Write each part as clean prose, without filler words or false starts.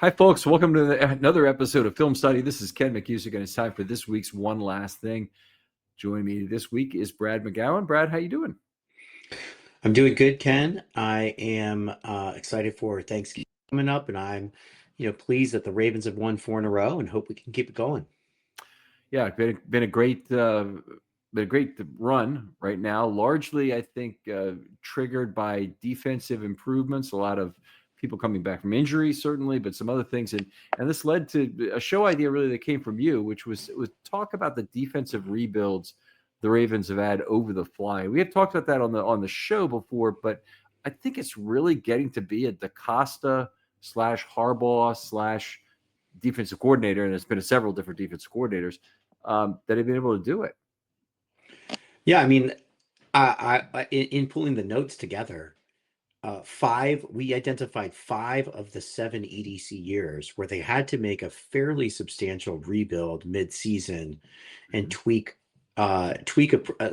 Hi, folks. Welcome to another episode of Film Study. This is Ken McKusick, and it's time for this week's One Last Thing. Joining me this week is Brad McGowan. Brad, how you doing? I'm doing good, Ken. I am excited for Thanksgiving coming up, and I'm, pleased that the Ravens have won four in a row, and hope we can keep it going. Yeah, been a great run right now. Largely, I think triggered by defensive improvements. A lot of people coming back from injury, certainly, but some other things, and this led to a show idea really that came from you, which was talk about the defensive rebuilds the Ravens have had over the fly. We had talked about that on the show before, but I think it's really getting to be a DaCosta slash Harbaugh slash defensive coordinator, and it's been several different defensive coordinators that have been able to do it. Yeah, I mean, in pulling the notes together, we identified five of the seven EDC years where they had to make a fairly substantial rebuild mid-season and Mhm.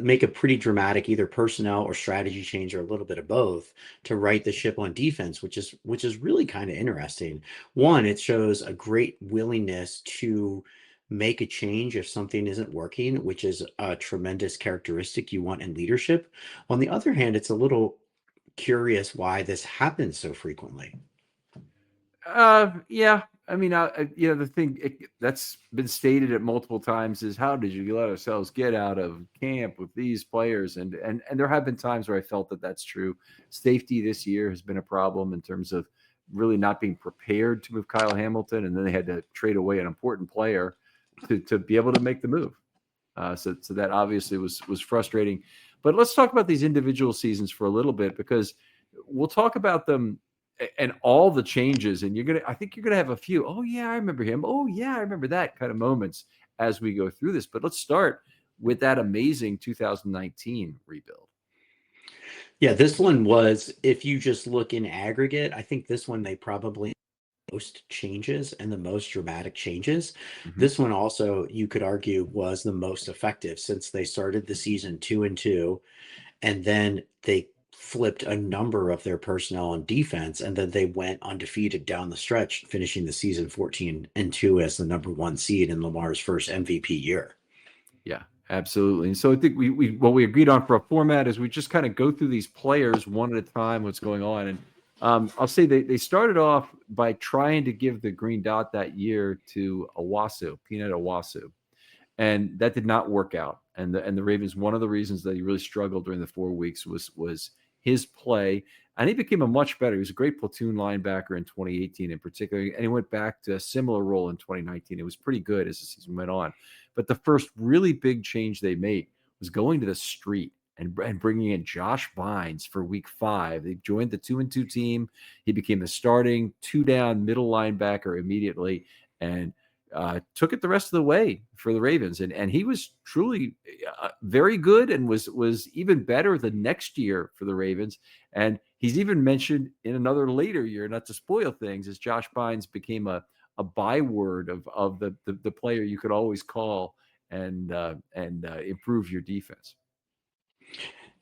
make a pretty dramatic either personnel or strategy change or a little bit of both to right the ship on defense, which is really kind of interesting. One, it shows a great willingness to make a change if something isn't working, which is a tremendous characteristic you want in leadership. On the other hand, it's a little curious why this happens so frequently. Yeah. I mean, the thing that's been stated at multiple times is how did you let ourselves get out of camp with these players? And there have been times where I felt that that's true. Safety this year has been a problem in terms of really not being prepared to move Kyle Hamilton, and then they had to trade away an important player to be able to make the move. So that obviously was frustrating. But let's talk about these individual seasons for a little bit because we'll talk about them and all the changes. And I think you're gonna have a few. Oh yeah, I remember him. Oh yeah, I remember that kind of moments as we go through this. But let's start with that amazing 2019 rebuild. Yeah, this one was, if you just look in aggregate, I think this one they probably most changes and the most dramatic changes. Mm-hmm. This one also, you could argue, was the most effective since they started the season 2-2, and then they flipped a number of their personnel on defense, and then they went undefeated down the stretch, finishing the season 14-2 as the number one seed in Lamar's first MVP year. Yeah, absolutely. And so I think we what we agreed on for a format is we just kind of go through these players one at a time, what's going on. And I'll say they started off by trying to give the green dot that year to Peanut Owasu, and that did not work out. And the Ravens, one of the reasons that he really struggled during the 4 weeks was his play, and he became a much better. He was a great platoon linebacker in 2018, in particular, and he went back to a similar role in 2019. It was pretty good as the season went on. But the first really big change they made was going to the street and bringing in Josh Bynes for week 5. They joined the 2-2 team. He became the starting 2-down middle linebacker immediately, and took it the rest of the way for the Ravens, and he was truly very good, and was even better the next year for the Ravens. And he's even mentioned in another later year, not to spoil things, as Josh Bynes became a byword of the player you could always call and improve your defense.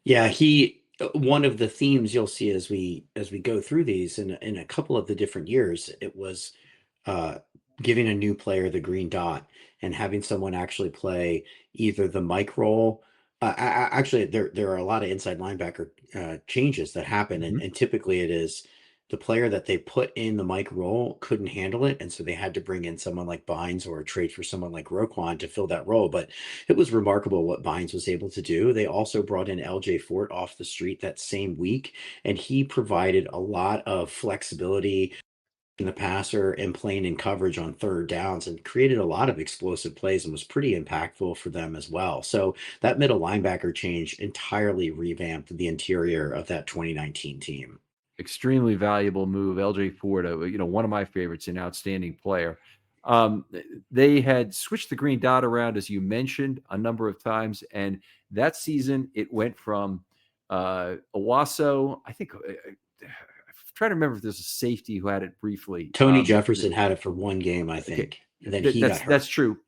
Yeah, he one of the themes you'll see as we go through these in a couple of the different years, it was uh giving a new player the green dot and having someone actually play either the Mike role. Actually, there are a lot of inside linebacker changes that happen, and, Mm-hmm. and typically it is the player that they put in the Mike role couldn't handle it, and so they had to bring in someone like Bynes or trade for someone like Roquan to fill that role. But it was remarkable what Bynes was able to do. They also brought in LJ Fort off the street that same week, and he provided a lot of flexibility in the passer and playing in coverage on third downs and created a lot of explosive plays and was pretty impactful for them as well. So that middle linebacker change entirely revamped the interior of that 2019 team. Extremely valuable move. LJ Ford, one of my favorites, an outstanding player. Um, they had switched the green dot around, as you mentioned, a number of times, and that season it went from Owasso. I think I'm trying to remember if there's a safety who had it briefly. Tony Jefferson had it for one game, I Okay, think, and then he got that's hurt. true.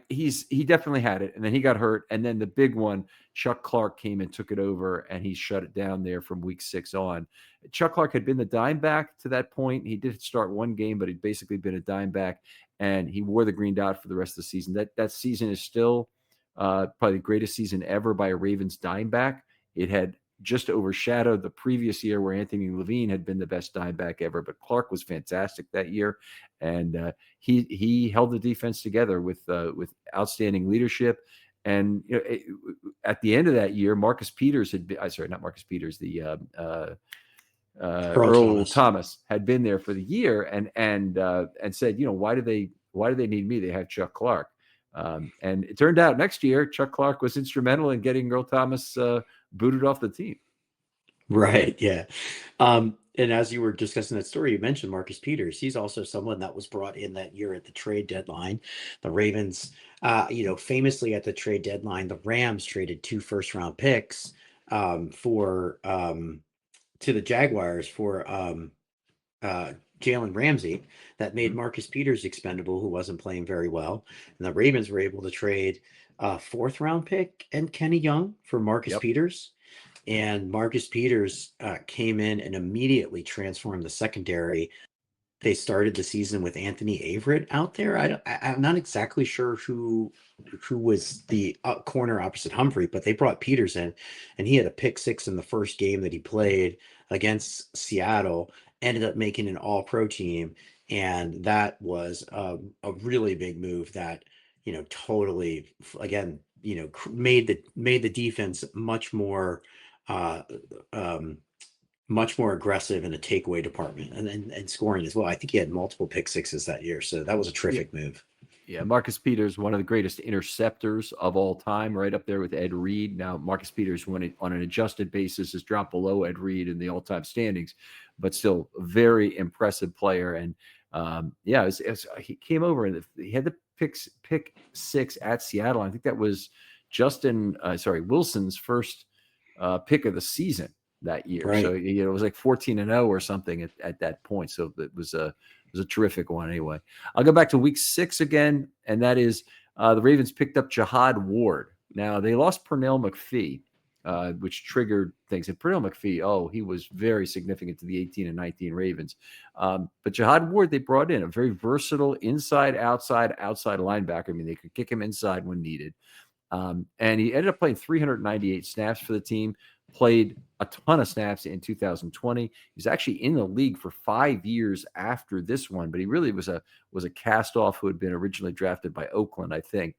he definitely had it, and then he got hurt, and then the big one, Chuck Clark came and took it over, and he shut it down there from week 6 on. Chuck Clark had been the dime back to that point. He did start one game, but he'd basically been a dime back, and he wore the green dot for the rest of the season. That season is still probably the greatest season ever by a Ravens dime back. It had just overshadowed the previous year where Anthony Levine had been the best dime back ever, but Clark was fantastic that year, and he held the defense together with outstanding leadership. And at the end of that year, Marcus Peters had been, sorry, not Marcus Peters, the Earl Thomas had been there for the year, and said, why do they need me? They have Chuck Clark. And it turned out next year, Chuck Clark was instrumental in getting Earl Thomas booted off the team. Right. Yeah. And as you were discussing that story, you mentioned Marcus Peters. He's also someone that was brought in that year at the trade deadline. The Ravens, famously at the trade deadline, the Rams traded 2 first-round picks for to the Jaguars for Jalen Ramsey. That made Marcus Peters expendable, who wasn't playing very well. And the Ravens were able to trade a 4th-round pick and Kenny Young for Marcus Peters. And Marcus Peters came in and immediately transformed the secondary. They started the season with Anthony Averett out there. I'm not exactly sure who was the corner opposite Humphrey, but they brought Peters in, and he had a pick 6 in the first game that he played against Seattle. Ended up making an All-Pro team, and that was a really big move that totally again made the defense much more aggressive in a takeaway department and scoring as well. I think he had multiple pick 6s that year, so that was a terrific move. Yeah, Marcus Peters, one of the greatest interceptors of all time, right up there with Ed Reed. Now, Marcus Peters, when on an adjusted basis, has dropped below Ed Reed in the all-time standings, but still a very impressive player. And he came over and he had the pick 6 at Seattle. I think that was Wilson's first pick of the season that year. Right. So it was like 14-0 or something at that point. So it was a terrific one anyway. I'll go back to week 6 again, and that is the Ravens picked up Jihad Ward. Now, they lost Pernell McPhee, which triggered things. And Pernell McPhee, he was very significant to the 18 and 19 Ravens. But Jihad Ward, they brought in a very versatile inside, outside linebacker. I mean, they could kick him inside when needed. And he ended up playing 398 snaps for the team, played a ton of snaps in 2020. He was actually in the league for 5 years after this one, but he really was a cast-off who had been originally drafted by Oakland, I think,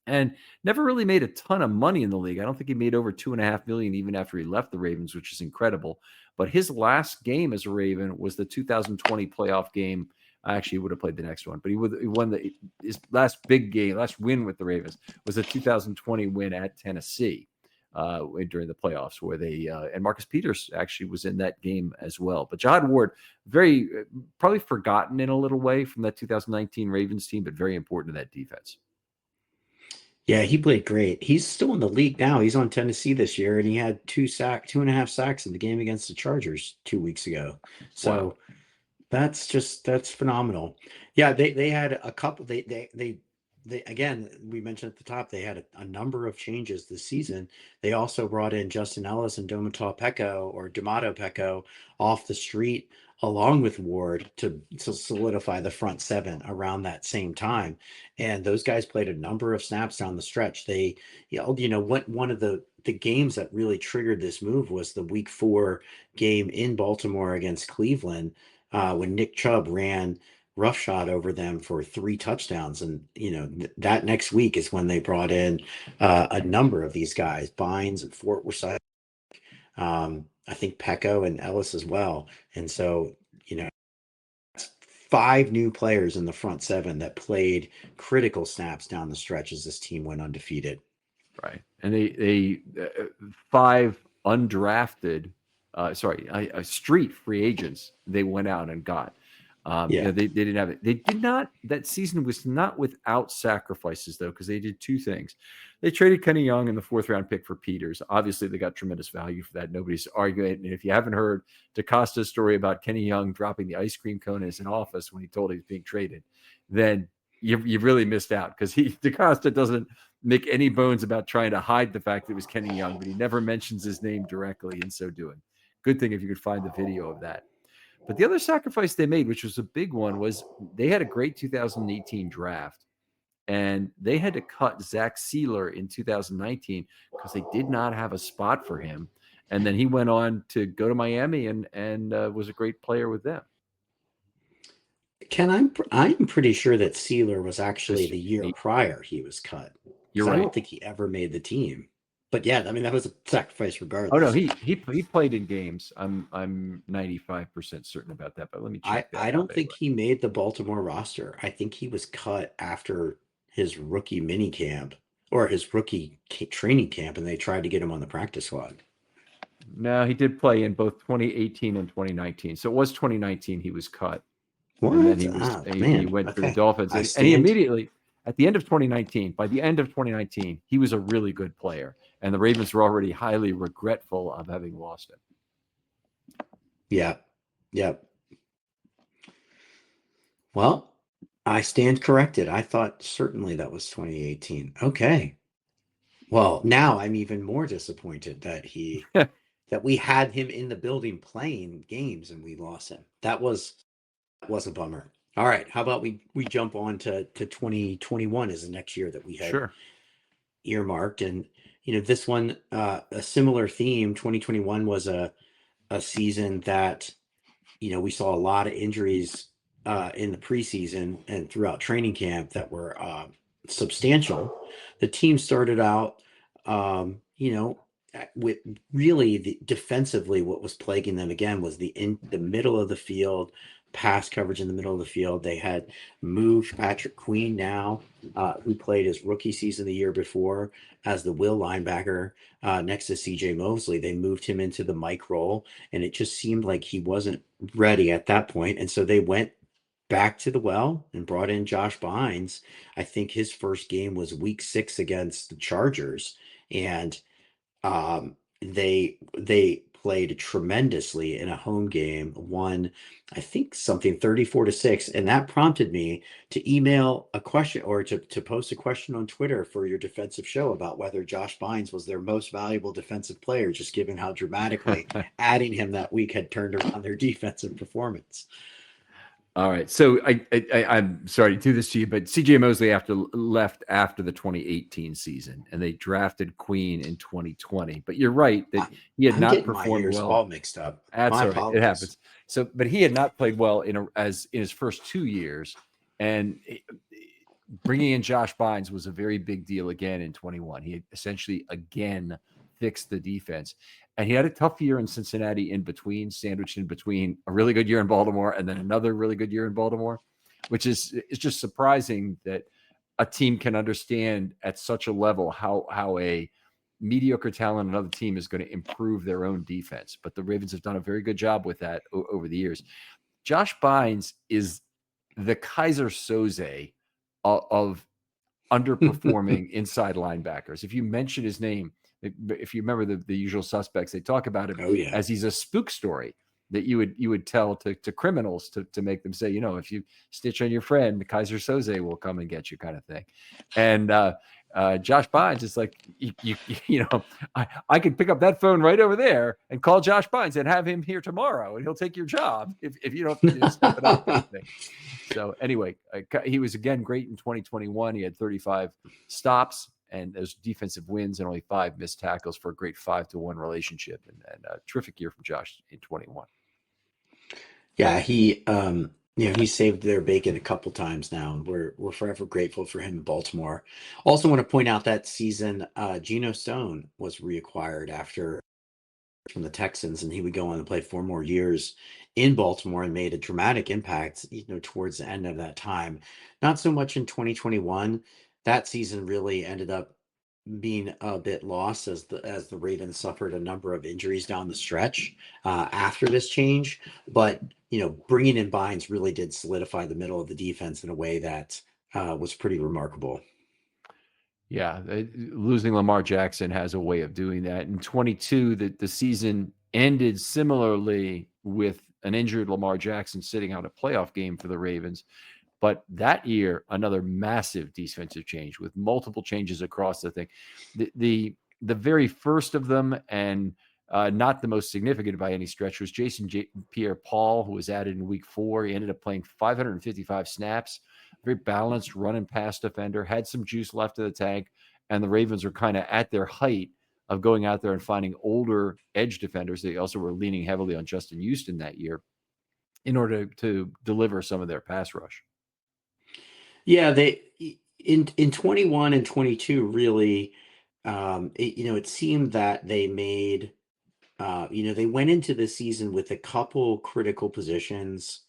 and never really made a ton of money in the league. I don't think he made over $2.5 million even after he left the Ravens, which is incredible. But his last game as a Raven was the 2020 playoff game. Actually, he would have played the next one, but he won his last big game, last win with the Ravens was the 2020 win at Tennessee during the playoffs, where they and Marcus Peters actually was in that game as well. But Jihad Ward, very probably forgotten in a little way from that 2019 Ravens team, but very important to that defense. Yeah, he played great. He's still in the league now. He's on Tennessee this year, and he had 2.5 sacks in the game against the Chargers 2 weeks ago. So. Wow. That's phenomenal. Yeah, they had a couple. They again, we mentioned at the top, they had a number of changes this season. They also brought in Justin Ellis and Domata Peko off the street along with Ward to solidify the front 7 around that same time. And those guys played a number of snaps down the stretch. They, one of the games that really triggered this move was the week 4 game in Baltimore against Cleveland. When Nick Chubb ran roughshod over them for 3 touchdowns. And, that next week is when they brought in a number of these guys, Bynes and Fort Worth, I think Peko and Ellis as well. And so, that's 5 new players in the front 7 that played critical snaps down the stretch as this team went undefeated. Right. And they 5 undrafted street free agents they went out and got. They didn't have it. They did not. That season was not without sacrifices, though, because they did 2 things. They traded Kenny Young in the 4th round pick for Peters. Obviously, they got tremendous value for that. Nobody's arguing. And if you haven't heard DaCosta's story about Kenny Young dropping the ice cream cone in his office when he told he was being traded, then you really missed out, because DaCosta doesn't make any bones about trying to hide the fact that it was Kenny Young, but he never mentions his name directly in so doing. Good thing if you could find the video of that. But the other sacrifice they made, which was a big one, was they had a great 2018 draft, and they had to cut Zach Sealer in 2019 because they did not have a spot for him. And then he went on to go to Miami and was a great player with them. I'm pretty sure that Sealer was actually the year prior he was cut. You're right. I don't think he ever made the team. But yeah, I mean, that was a sacrifice regardless. Oh no, he played in games. I'm 95% certain about that, but let me check that. I don't think he made the Baltimore roster. I think he was cut after his rookie mini camp or his rookie training camp, and they tried to get him on the practice squad. No, he did play in both 2018 and 2019. So it was 2019 he was cut. What? And then he went for the Dolphins. And he immediately, at the end of 2019, by the end of 2019, he was a really good player. And the Ravens were already highly regretful of having lost him. Yeah. Yep. Well, I stand corrected. I thought certainly that was 2018. Okay. Well, now I'm even more disappointed that that we had him in the building playing games and we lost him. That was a bummer. All right, how about we jump on to 2021 as the next year that we had earmarked, and this one a similar theme. 2021 was a season that we saw a lot of injuries in the preseason and throughout training camp that were substantial. The team started out with really defensively, what was plaguing them again was the middle of the field, pass coverage in the middle of the field. They had moved Patrick Queen now, who played his rookie season the year before as the will linebacker next to CJ Mosley. They moved him into the Mike role, and it just seemed like he wasn't ready at that point. And so they went back to the well and brought in Josh Bynes. I think his first game was week 6 against the Chargers, and they played tremendously in a home game, won, I think, something 34-6. And that prompted me to email a question or to post a question on Twitter for your defensive show about whether Josh Bynes was their most valuable defensive player, just given how dramatically adding him that week had turned around their defensive performance. All right. So I'm sorry to do this to you, but CJ Mosley left after the 2018 season, and they drafted Queen in 2020. But you're right that he had not performed well. All mixed up. That's all right. It happens. So, but he had not played well in his first 2 years, and bringing in Josh Bynes was a very big deal again in 21. He essentially again fixed the defense. And he had a tough year in Cincinnati sandwiched in between a really good year in Baltimore and then another really good year in Baltimore, which is just surprising that a team can understand at such a level how a mediocre talent another team is going to improve their own defense. But the Ravens have done a very good job with that over the years. Josh Bynes is the Kaiser Soze of underperforming inside linebackers. If you mention his name, if you remember the usual suspects, they talk about him as he's a spook story that you would tell to criminals to make them say, if you stitch on your friend, the Kaiser Soze will come and get you, kind of thing. And Josh Bynes is like, I could pick up that phone right over there and call Josh Bynes and have him here tomorrow, and he'll take your job if you don't step it up. So anyway, he was again great in 2021. He had 35 stops and those defensive wins and only 5 missed tackles for a great 5-to-1 relationship, and a terrific year from Josh in 21. Yeah, he saved their bacon a couple times now, and we're forever grateful for him in Baltimore. Also want to point out that season, Geno Stone was reacquired from the Texans, and he would go on to play 4 more years in Baltimore and made a dramatic impact, towards the end of that time. Not so much in 2021. That season really ended up being a bit lost as the Ravens suffered a number of injuries down the stretch after this change. But bringing in Bynes really did solidify the middle of the defense in a way that was pretty remarkable. Yeah, losing Lamar Jackson has a way of doing that. In 22, the season ended similarly with an injured Lamar Jackson sitting out a playoff game for the Ravens. But that year, another massive defensive change with multiple changes across the thing. The very first of them, and not the most significant by any stretch, was Jason Pierre-Paul, who was added in week 4. He ended up playing 555 snaps, very balanced run and pass defender, had some juice left in the tank, and the Ravens were kind of at their height of going out there and finding older edge defenders. They also were leaning heavily on Justin Houston that year in order to deliver some of their pass rush. Yeah, they in 21 and 22 really, it seemed that they made, they went into the season with a couple critical positions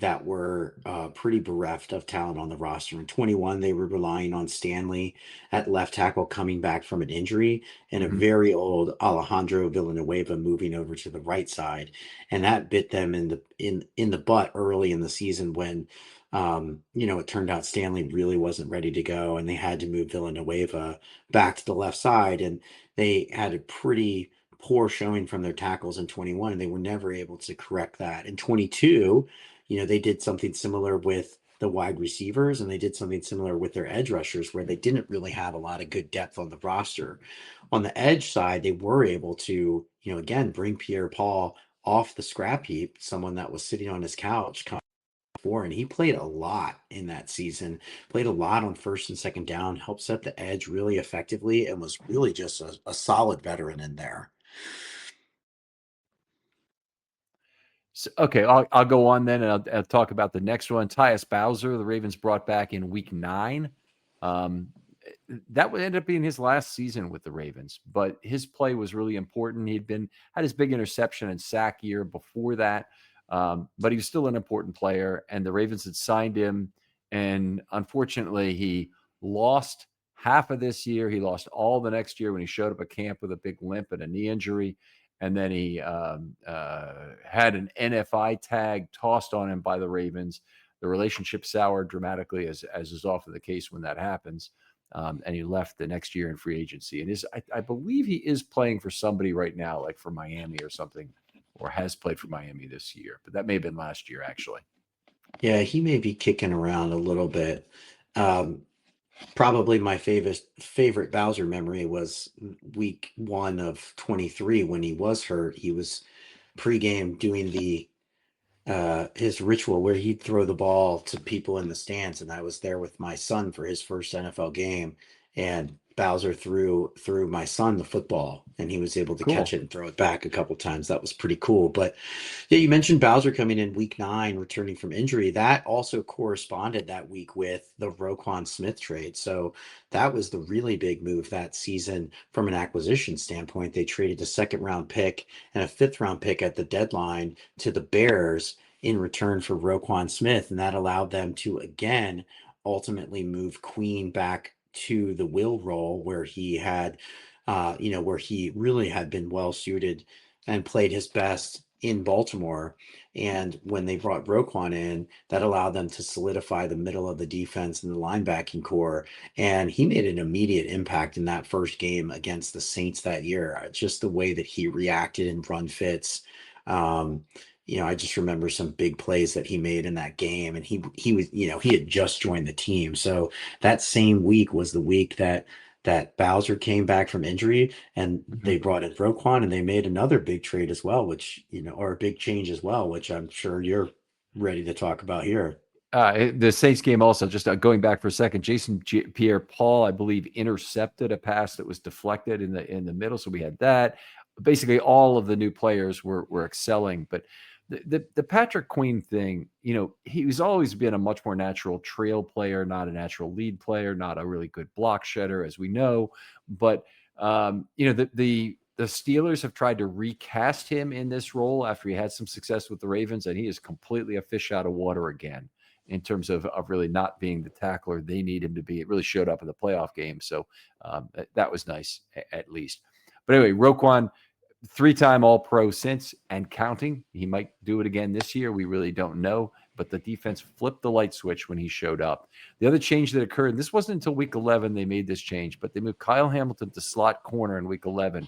that were pretty bereft of talent on the roster. In 21, they were relying on Stanley at left tackle coming back from an injury, and a Mm-hmm. very old Alejandro Villanueva moving over to the right side, and that bit them in the butt early in the season when it turned out Stanley really wasn't ready to go, and they had to move Villanueva back to the left side, and they had a pretty poor showing from their tackles in 21, and they were never able to correct that. In 22, they did something similar with the wide receivers, and they did something similar with their edge rushers, where they didn't really have a lot of good depth on the roster. On the edge side, they were able to, again, bring Pierre-Paul off the scrap heap, someone that was sitting on his couch before, and he played a lot in that season, played a lot on first and second down, helped set the edge really effectively, and was really just a solid veteran in there. So, okay, I'll go on then, and I'll talk about the next one. Tyus Bowser, the Ravens brought back in week 9. That would end up being his last season with the Ravens, but his play was really important. Had his big interception and sack year before that, but he was still an important player, and the Ravens had signed him, and unfortunately, he lost half of this year. He lost all the next year when he showed up at camp with a big limp and a knee injury. And then he had an NFI tag tossed on him by the Ravens. The relationship soured dramatically, as is often the case when that happens. And he left the next year in free agency. And I believe he is playing for somebody right now, like for Miami or something, or has played for Miami this year. But that may have been last year, actually. Yeah, he may be kicking around a little bit. Probably my favorite Bowser memory was week 1 of 23 when he was hurt. He was pregame doing his ritual where he'd throw the ball to people in the stands, and I was there with my son for his first NFL game, and Bowser threw my son the football, and he was able to catch Cool. it and throw it back a couple times. That was pretty cool. But yeah, you mentioned Bowser coming in week 9, returning from injury. That also corresponded that week with the Roquan Smith trade. So that was the really big move that season from an acquisition standpoint. They traded a 2nd-round pick and a 5th-round pick at the deadline to the Bears in return for Roquan Smith, and that allowed them to again ultimately move Queen back to the will role where he had, where he really had been well suited and played his best in Baltimore. And when they brought Roquan in, that allowed them to solidify the middle of the defense and the linebacking core. And he made an immediate impact in that first game against the Saints that year. Just the way that he reacted in run fits. I just remember some big plays that he made in that game, and he was, he had just joined the team. So that same week was the week that Bowser came back from injury, and they brought in Roquan, and they made another big trade as well, which, or a big change as well, which I'm sure you're ready to talk about here. The Saints game also, just going back for a second, Jason Pierre-Paul, I believe, intercepted a pass that was deflected in the middle. So we had that. Basically, all of the new players were excelling. But the Patrick Queen thing, he's always been a much more natural trail player, not a natural lead player, not a really good block shedder, as we know. But the Steelers have tried to recast him in this role after he had some success with the Ravens, and he is completely a fish out of water again in terms of really not being the tackler they need him to be. It really showed up in the playoff game. So that was nice, at least. But anyway, Roquan, 3-time All-Pro since and counting. He might do it again this year. We really don't know. But the defense flipped the light switch when he showed up. The other change that occurred, and this wasn't until week 11 they made this change, but they moved Kyle Hamilton to slot corner in week 11.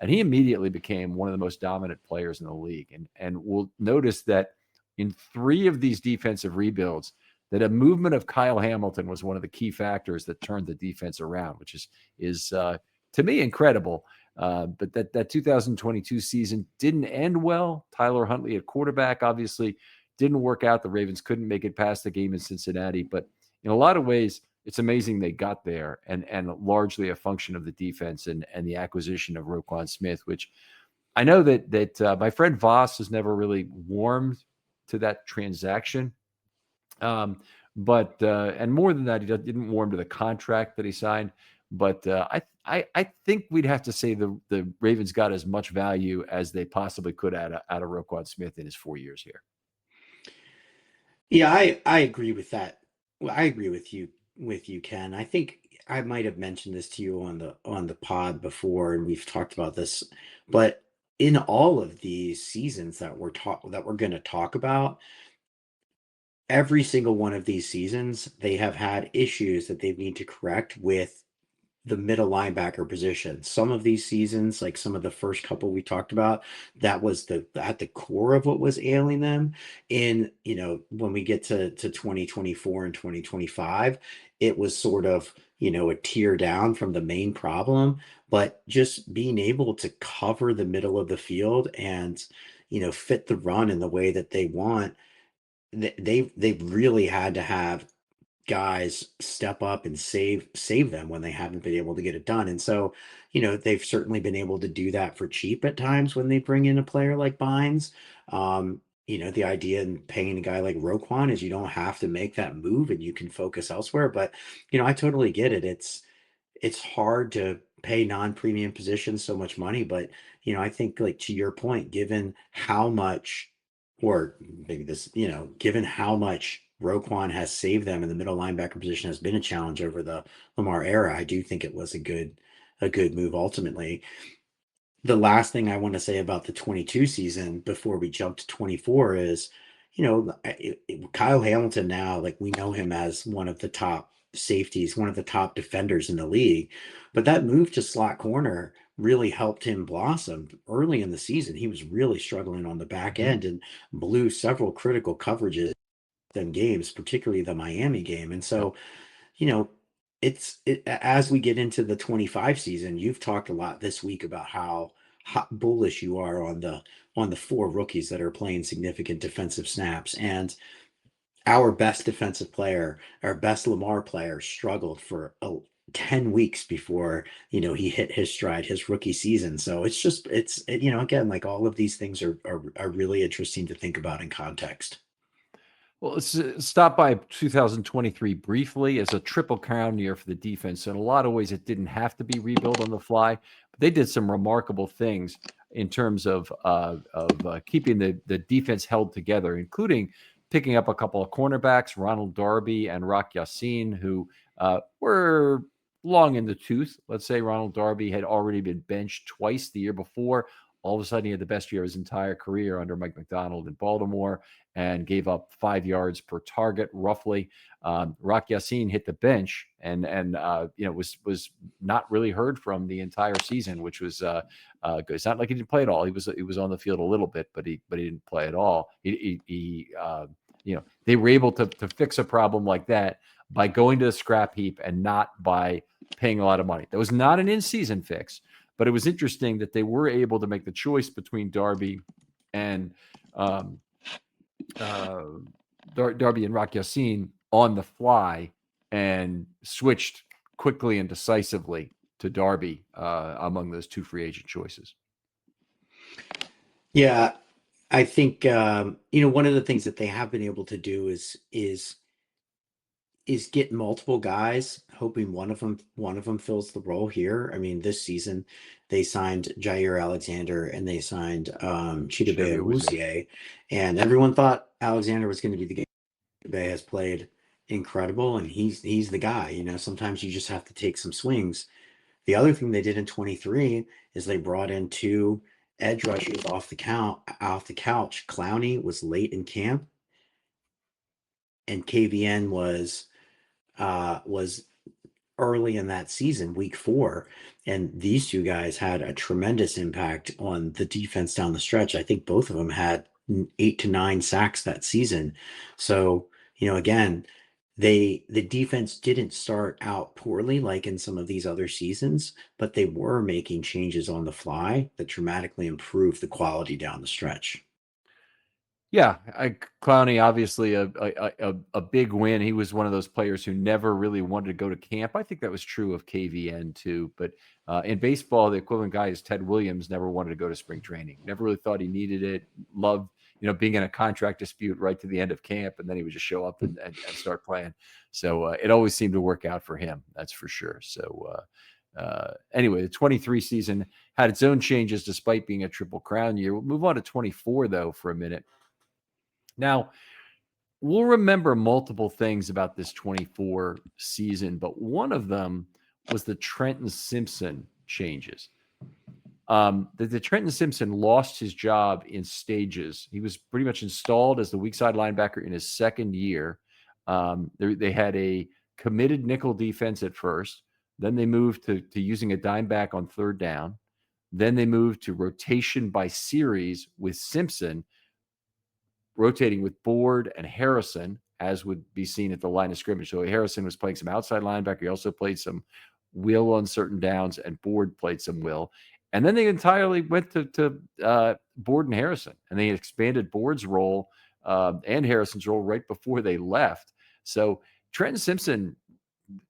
And he immediately became one of the most dominant players in the league. And we'll notice that in 3 of these defensive rebuilds, that a movement of Kyle Hamilton was one of the key factors that turned the defense around, which is to me incredible. But that 2022 season didn't end well. Tyler Huntley at quarterback obviously didn't work out. The Ravens couldn't make it past the game in Cincinnati, but in a lot of ways, it's amazing they got there, and largely a function of the defense and the acquisition of Roquan Smith, which I know that my friend Voss has never really warmed to that transaction. But and more than that, he didn't warm to the contract that he signed. But I think we'd have to say the Ravens got as much value as they possibly could out of Roquan Smith in his 4 years here. Yeah, I agree with that. Well, I agree with you, Ken. I think I might have mentioned this to you on the pod before, and we've talked about this, but in all of these seasons that we're going to talk about, every single one of these seasons, they have had issues that they need to correct with the middle linebacker position. Some of these seasons, like some of the first couple we talked about, that was at the core of what was ailing them. In, when we get to 2024 and 2025, it was sort of, a tier down from the main problem, but just being able to cover the middle of the field and, fit the run in the way that they want. They've really had to have guys step up and save them when they haven't been able to get it done. And so, they've certainly been able to do that for cheap at times when they bring in a player like Bynes. The idea in paying a guy like Roquan is you don't have to make that move and you can focus elsewhere. But, I totally get it. It's hard to pay non-premium positions so much money, but I think, like, to your point, given how much, or maybe this, given how much Roquan has saved them in the middle linebacker position has been a challenge over the Lamar era, I do think it was a good move ultimately. The last thing I want to say about the 22 season before we jump to 24 is, Kyle Hamilton now, like, we know him as one of the top safeties, one of the top defenders in the league, but that move to slot corner really helped him blossom early in the season. He was really struggling on the back end and blew several critical coverages in games, particularly the Miami game. And Yep. so, you know, as we get into the 25 season, you've talked a lot this week about how bullish you are on the four rookies that are playing significant defensive snaps. And our best defensive player, our best Lamar player, struggled for 10 weeks before, he hit his stride, his rookie season. So again, like, all of these things are really interesting to think about in context. Well, let's stop by 2023 briefly as a triple crown year for the defense. So in a lot of ways, it didn't have to be rebuilt on the fly, but they did some remarkable things in terms of keeping the defense held together, including picking up a couple of cornerbacks, Ronald Darby and Rock Yassin, who were long in the tooth. Let's say Ronald Darby had already been benched twice the year before. All of a sudden, he had the best year of his entire career under Mike Macdonald in Baltimore and gave up 5 yards per target, roughly. Rock Yassin hit the bench and was not really heard from the entire season, which was good. It's not like he didn't play at all. He was on the field a little bit, but he didn't play at all. They were able to fix a problem like that by going to the scrap heap and not by paying a lot of money. That was not an in-season fix, but it was interesting that they were able to make the choice between Darby and Darby and Rock Yassin on the fly and switched quickly and decisively to Darby among those two free agent choices. Yeah, I think one of the things that they have been able to do is get multiple guys, hoping one of them fills the role here. I mean, this season they signed Jair Alexander and they signed Chidobe Awuzie, and everyone thought Alexander was going to be the guy. Chidobe has played incredible, and he's the guy. Sometimes you just have to take some swings. The other thing they did in 23 is they brought in two edge rushers off the couch. Clowney was late in camp, and KVN was early in that season, week 4, and these two guys had a tremendous impact on the defense down the stretch. I think both of them had 8 to 9 sacks that season. So, Again, the defense didn't start out poorly like in some of these other seasons, but they were making changes on the fly that dramatically improved the quality down the stretch. Yeah, Clowney obviously a big win. He was one of those players who never really wanted to go to camp. I think that was true of KVN too. But in baseball, the equivalent guy is Ted Williams. Never wanted to go to spring training. Never really thought he needed it. Loved being in a contract dispute right to the end of camp, and then he would just show up and start playing. So it always seemed to work out for him. That's for sure. So. Anyway, the 23 season had its own changes despite being a Triple Crown year. We'll move on to 24 though for a minute. Now, we'll remember multiple things about this 24 season, but one of them was the Trenton Simpson changes. The Trenton Simpson lost his job in stages. He was pretty much installed as the weak side linebacker in his second year. They had a committed nickel defense at first. Then they moved to using a dime back on third down. Then they moved to rotation by series with Simpson, rotating with Board and Harrison, as would be seen at the line of scrimmage. So Harrison was playing some outside linebacker. He also played some will on certain downs, and Board played some will. And then they entirely went to Board and Harrison, and they expanded Board's role and Harrison's role right before they left. So Trenton Simpson,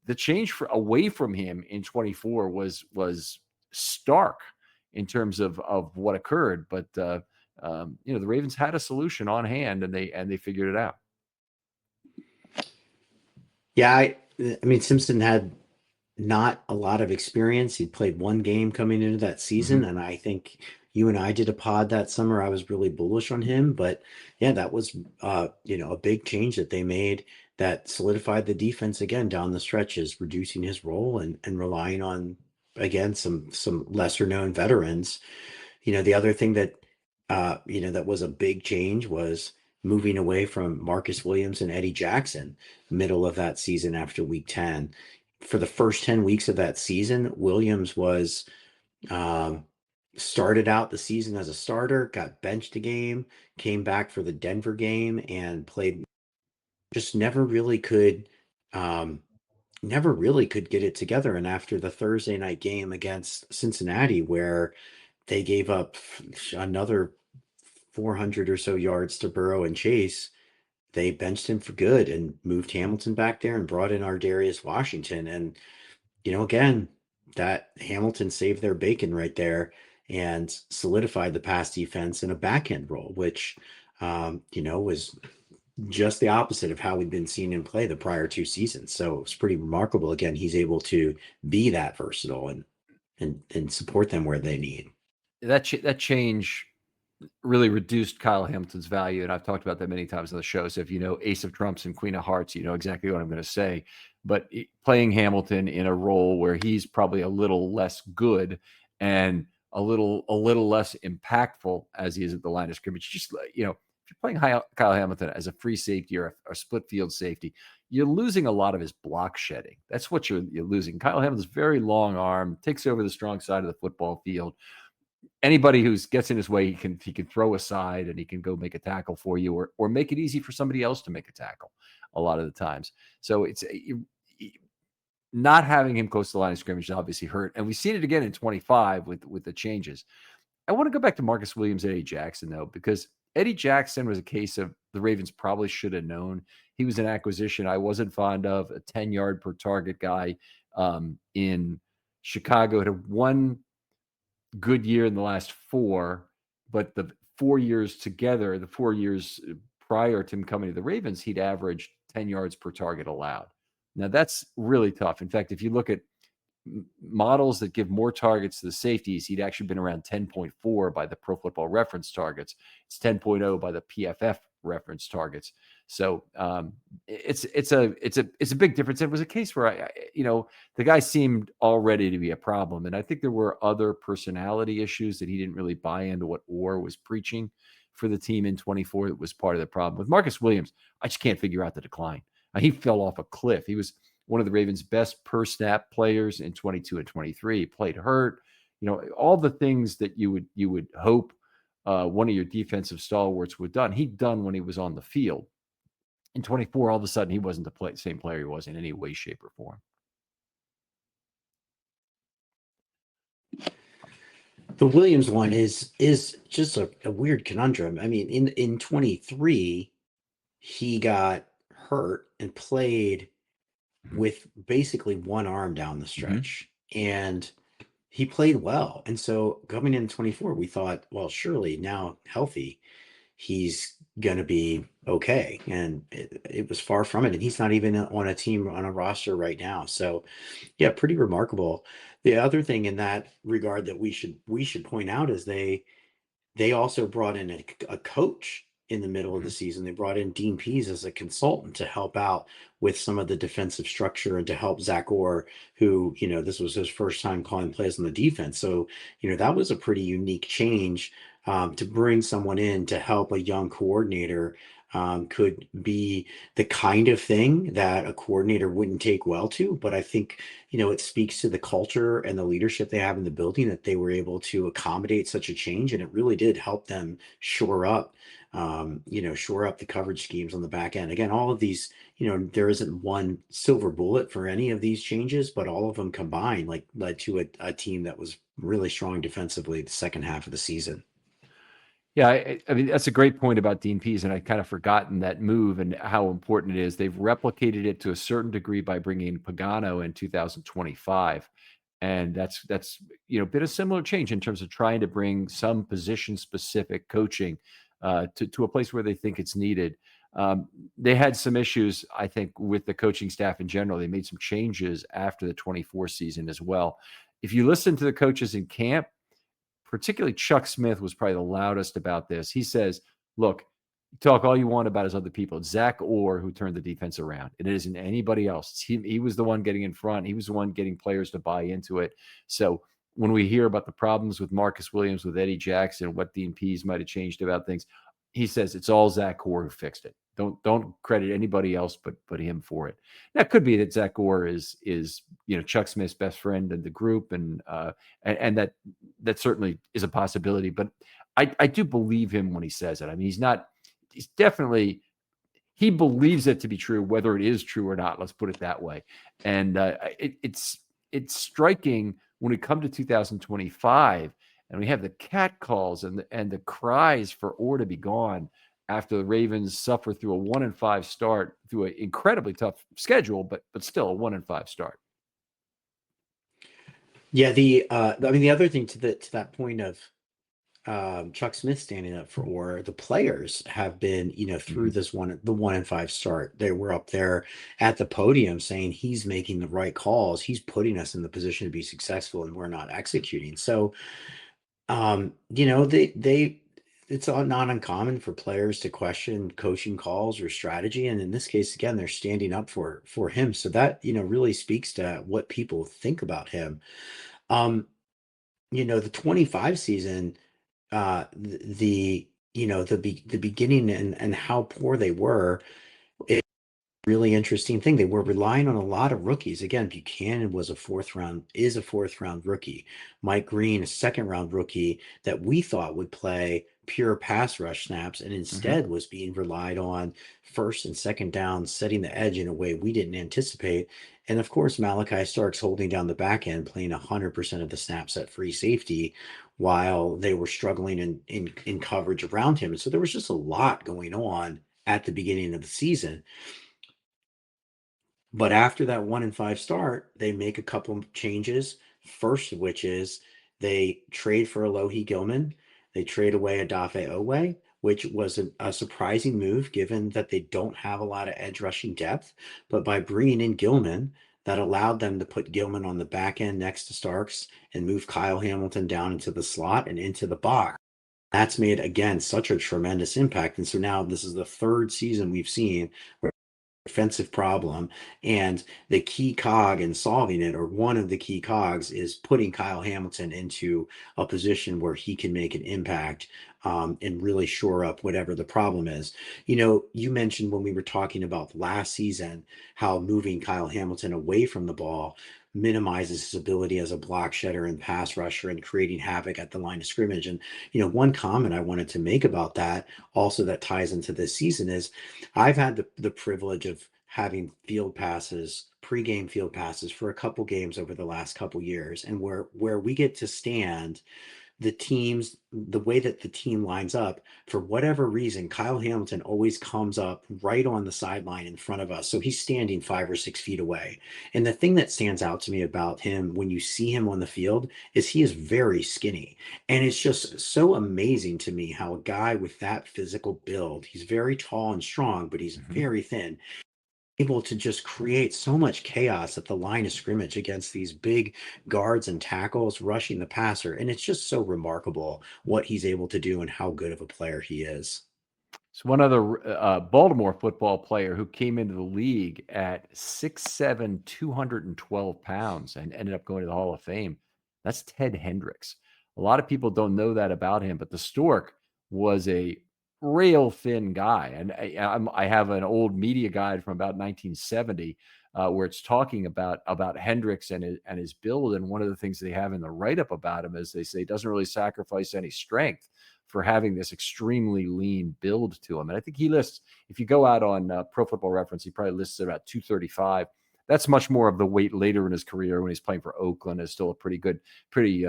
the change away from him in 24 was stark in terms of what occurred. But the Ravens had a solution on hand, and they figured it out. Yeah, I mean, Simpson had not a lot of experience. He played one game coming into that season, and I think you and I did a pod that summer. I was really bullish on him, but yeah, that was a big change that they made that solidified the defense again down the stretches, reducing his role and relying on again some lesser known veterans. The other thing that that was a big change was moving away from Marcus Williams and Eddie Jackson middle of that season after week 10. For the first 10 weeks of that season, Williams was started out the season as a starter, got benched a game, came back for the Denver game and played. Just never really could get it together. And after the Thursday night game against Cincinnati, where they gave up another 400 or so yards to Burrow and Chase, they benched him for good and moved Hamilton back there and brought in Ardarius Washington. And, again, that Hamilton saved their bacon right there and solidified the pass defense in a back end role, which, was just the opposite of how we'd been seeing him play the prior two seasons. So it's pretty remarkable. Again, he's able to be that versatile and support them where they need. That change really reduced Kyle Hamilton's value, and I've talked about that many times on the show. So if you know Ace of Trumps and Queen of Hearts, you know exactly what I'm going to say. But playing Hamilton in a role where he's probably a little less good and a little less impactful as he is at the line of scrimmage, just if you're playing Kyle Hamilton as a free safety or a split field safety, you're losing a lot of his block shedding. That's what you're losing. Kyle Hamilton's very long arm, takes over the strong side of the football field. Anybody who gets in his way, he can throw aside and he can go make a tackle for you, or make it easy for somebody else to make a tackle a lot of the times. So it's not having him close to the line of scrimmage obviously hurt. And we've seen it again in 25 with the changes. I want to go back to Marcus Williams and Eddie Jackson, though, because Eddie Jackson was a case of the Ravens probably should have known. He was an acquisition I wasn't fond of, a 10-yard per target guy in Chicago. Had one good year in the last four, but the 4 years together, the 4 years prior to him coming to the Ravens, he'd averaged 10 yards per target allowed. Now that's really tough. In fact, if you look at models that give more targets to the safeties, he'd actually been around 10.4 by the Pro Football Reference targets. It's 10.0 by the PFF reference targets. So it's a big difference. It was a case where the guy seemed already to be a problem, and I think there were other personality issues that he didn't really buy into what Orr was preaching for the team in 24. It was part of the problem with Marcus Williams. I just can't figure out the decline. He fell off a cliff. He was one of the Ravens' best per snap players in 22 and 23. He played hurt. All the things that you would hope one of your defensive stalwarts would done. He'd done when he was on the field. in 24, all of a sudden he wasn't the same player he was in any way, shape, or form. The Williams one is just a weird conundrum. I mean, in 23, he got hurt and played with basically one arm down the stretch, and he played well. And so coming in 24, we thought, well, surely now healthy, he's going to be okay. And it was far from it. And he's not even on a team, on a roster right now. So yeah, pretty remarkable. The other thing in that regard that we should point out is they also brought in a coach in the middle of the season. They brought in Dean Pease as a consultant to help out with some of the defensive structure and to help Zach Orr, who, this was his first time calling plays on the defense. So, that was a pretty unique change, to bring someone in to help a young coordinator. Could be the kind of thing that a coordinator wouldn't take well to, but I think, it speaks to the culture and the leadership they have in the building that they were able to accommodate such a change. And it really did help them shore up the coverage schemes on the back end. Again, all of these, there isn't one silver bullet for any of these changes, but all of them combined led to a team that was really strong defensively the second half of the season. Yeah, I mean, that's a great point about Dean Pease, and I'd kind of forgotten that move and how important it is. They've replicated it to a certain degree by bringing in Pagano in 2025, and that's been a similar change in terms of trying to bring some position-specific coaching to a place where they think it's needed. They had some issues, I think, with the coaching staff in general. They made some changes after the 24 season as well. If you listen to the coaches in camp, particularly Chuck Smith was probably the loudest about this. He says, look, talk all you want about his other people. It's Zach Orr who turned the defense around. It isn't anybody else. He was the one getting in front. He was the one getting players to buy into it. So when we hear about the problems with Marcus Williams, with Eddie Jackson, what Dean Pease might have changed about things, he says it's all Zach Orr who fixed it. Don't credit anybody else but him for it. That could be that Zach Orr is Chuck Smith's best friend in the group, and that certainly is a possibility. But I do believe him when he says it. I mean, he believes it to be true, whether it is true or not. Let's put it that way. And it's striking when we come to 2025 and we have the cat calls and the cries for Orr to be gone after the Ravens suffer through a 1-5 start, through an incredibly tough schedule, but still a 1-5 start. Yeah, the other thing to that point of Chuck Smith standing up for Orr, the players have been, through the 1-5 start. They were up there at the podium saying he's making the right calls. He's putting us in the position to be successful, and we're not executing. So, it's not uncommon for players to question coaching calls or strategy. And in this case, again, they're standing up for him. So that, really speaks to what people think about him. The 25 season, the beginning and how poor they were, really interesting thing. They were relying on a lot of rookies. Again, Buchanan is a fourth round rookie. Mike Green, a second round rookie that we thought would play pure pass rush snaps, and instead was being relied on first and second down, setting the edge in a way we didn't anticipate. And of course, Malachi Starks holding down the back end, playing 100% of the snaps at free safety while they were struggling in coverage around him. And so there was just a lot going on at the beginning of the season. But after that 1-5 start, they make a couple of changes. First of which is they trade for Alohi Gilman. They trade away Adafe Owe, which was a surprising move given that they don't have a lot of edge rushing depth. But by bringing in Gilman, that allowed them to put Gilman on the back end next to Starks and move Kyle Hamilton down into the slot and into the box. That's made, again, such a tremendous impact. And so now this is the third season we've seen where defensive problem, and the key cog in solving it, or one of the key cogs, is putting Kyle Hamilton into a position where he can make an impact and really shore up whatever the problem is. You mentioned when we were talking about last season how moving Kyle Hamilton away from the ball minimizes his ability as a block shedder and pass rusher and creating havoc at the line of scrimmage. And, one comment I wanted to make about that also that ties into this season is I've had the privilege of having field passes, pregame field passes for a couple games over the last couple years, and where we get to stand the way that the team lines up, for whatever reason, Kyle Hamilton always comes up right on the sideline in front of us. So he's standing 5 or 6 feet away. And the thing that stands out to me about him when you see him on the field is he is very skinny. And it's just so amazing to me how a guy with that physical build, he's very tall and strong, but he's Mhm. very thin, able to just create so much chaos at the line of scrimmage against these big guards and tackles rushing the passer. And it's just so remarkable what he's able to do and how good of a player he is. So one other Baltimore football player who came into the league at 6'7", 212 pounds and ended up going to the Hall of Fame. That's Ted Hendricks. A lot of people don't know that about him, but the Stork was a rail thin guy. And I have an old media guide from about 1970 where it's talking about Hendricks and his build. And one of the things they have in the write-up about him is they say he doesn't really sacrifice any strength for having this extremely lean build to him. And I think he lists, if you go out on Pro Football Reference, he probably lists about 235. That's much more of the weight later in his career when he's playing for Oakland. Is still a pretty good, pretty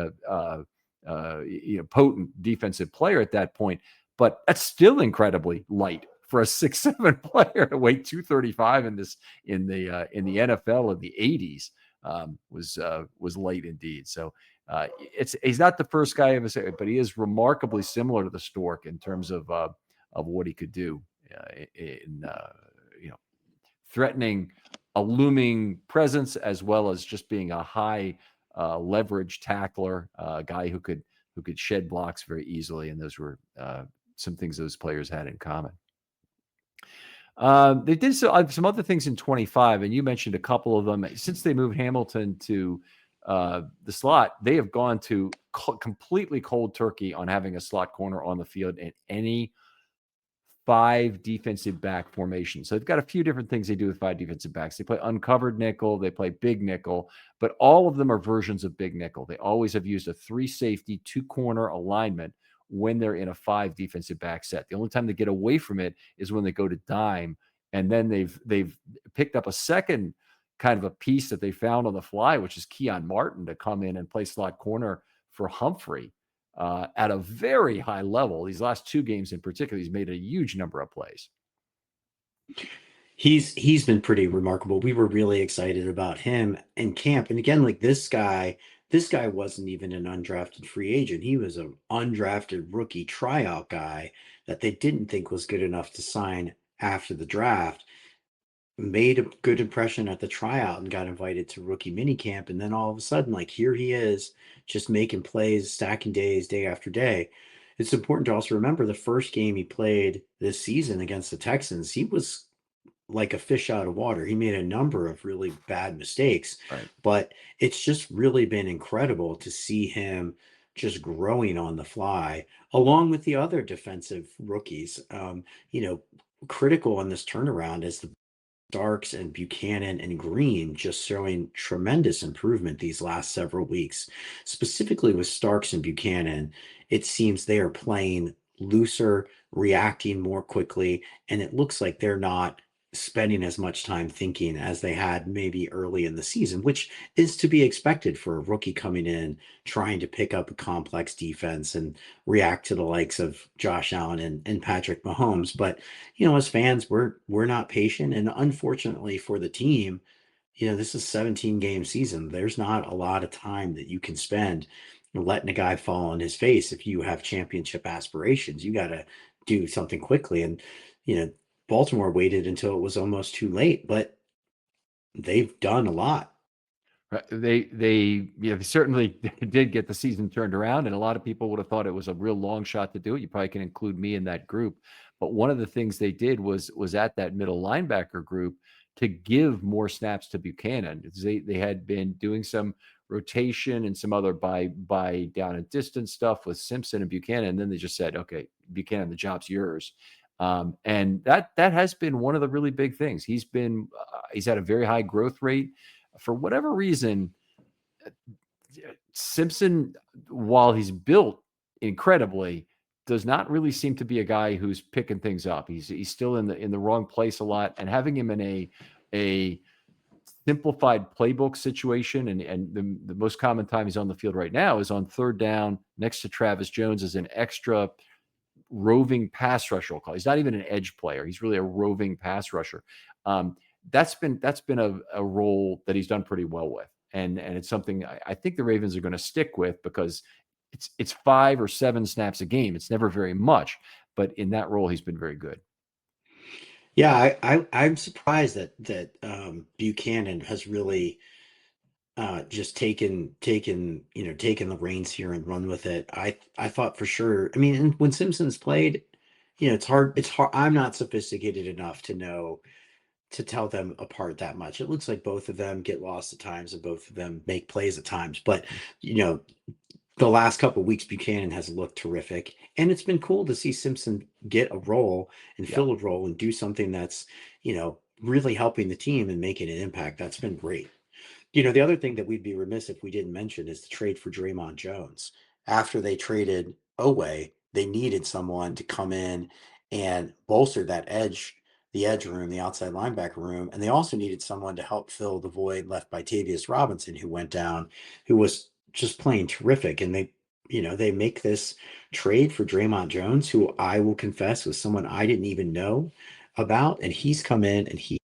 potent defensive player at that point. But that's still incredibly light for a 6'7" player to weigh 235 in the NFL of the 80s. Was light indeed. So he's not the first guy I ever said, but he is remarkably similar to the Stork in terms of what he could do in threatening a looming presence as well as just being a high leverage tackler, a guy who could shed blocks very easily, and those were some things those players had in common. They did some other things in 25, and you mentioned a couple of them. Since they moved Hamilton to the slot, they have gone to completely cold turkey on having a slot corner on the field in any 5 defensive back formation. So they've got a few different things they do with 5 defensive backs. They play uncovered nickel, they play big nickel, but all of them are versions of big nickel. They always have used a 3 safety, 2 corner alignment when they're in a 5 defensive back set. The only time they get away from it is when they go to dime, and then they've picked up a second kind of a piece that they found on the fly, which is Keon Martin, to come in and play slot corner for Humphrey at a very high level. These last 2 games in particular, he's made a huge number of plays. He's been pretty remarkable. We were really excited about him in camp. And again, like this guy wasn't even an undrafted free agent. He was an undrafted rookie tryout guy that they didn't think was good enough to sign after the draft. Made a good impression at the tryout and got invited to rookie minicamp. And then all of a sudden, like here he is, just making plays, stacking days, day after day. It's important to also remember the first game he played this season against the Texans, he was like a fish out of water. He made a number of really bad mistakes, Right. but it's just really been incredible to see him just growing on the fly, along with the other defensive rookies. Critical on this turnaround is the Starks and Buchanan and Green just showing tremendous improvement these last several weeks. Specifically with Starks and Buchanan, it seems they are playing looser, reacting more quickly, and it looks like they're not spending as much time thinking as they had maybe early in the season, which is to be expected for a rookie coming in, trying to pick up a complex defense and react to the likes of Josh Allen and Patrick Mahomes. But as fans, we're not patient, and unfortunately for the team, this is a 17 game season. There's not a lot of time that you can spend letting a guy fall on his face. If you have championship aspirations, you got to do something quickly. And you know, Baltimore waited until it was almost too late, but they've done a lot. Right. They certainly did get the season turned around, and a lot of people would have thought it was a real long shot to do it. You probably can include me in that group. But one of the things they did was at that middle linebacker group to give more snaps to Buchanan. They had been doing some rotation and some other by down and distance stuff with Simpson and Buchanan. And then they just said, okay, Buchanan, the job's yours. And that has been one of the really big things. He's had a very high growth rate. For whatever reason, Simpson, while he's built incredibly, does not really seem to be a guy who's picking things up. He's still in the wrong place a lot, and having him in a simplified playbook situation, and the most common time he's on the field right now is on third down next to Travis Jones as an extra roving pass rusher. We'll call. He's not even an edge player. He's really a roving pass rusher. That's been a role that he's done pretty well with, and it's something I think the Ravens are going to stick with because it's 5 or 7 snaps a game. It's never very much, but in that role, he's been very good. Yeah, I'm surprised that Buchanan has really just taken the reins here and run with it. I thought for sure. I mean, when Simpsons played, it's hard. I'm not sophisticated enough to tell them apart that much. It looks like both of them get lost at times and both of them make plays at times. But the last couple of weeks, Buchanan has looked terrific, and it's been cool to see Simpson get a role and fill a role and do something that's really helping the team and making an impact. That's been great. The other thing that we'd be remiss if we didn't mention is the trade for Draymond Jones. After they traded Oweh, they needed someone to come in and bolster the edge room, the outside linebacker room, and they also needed someone to help fill the void left by Tavius Robinson, who went down, who was just playing terrific. And they make this trade for Draymond Jones, who I will confess was someone I didn't even know about, and he's come in and he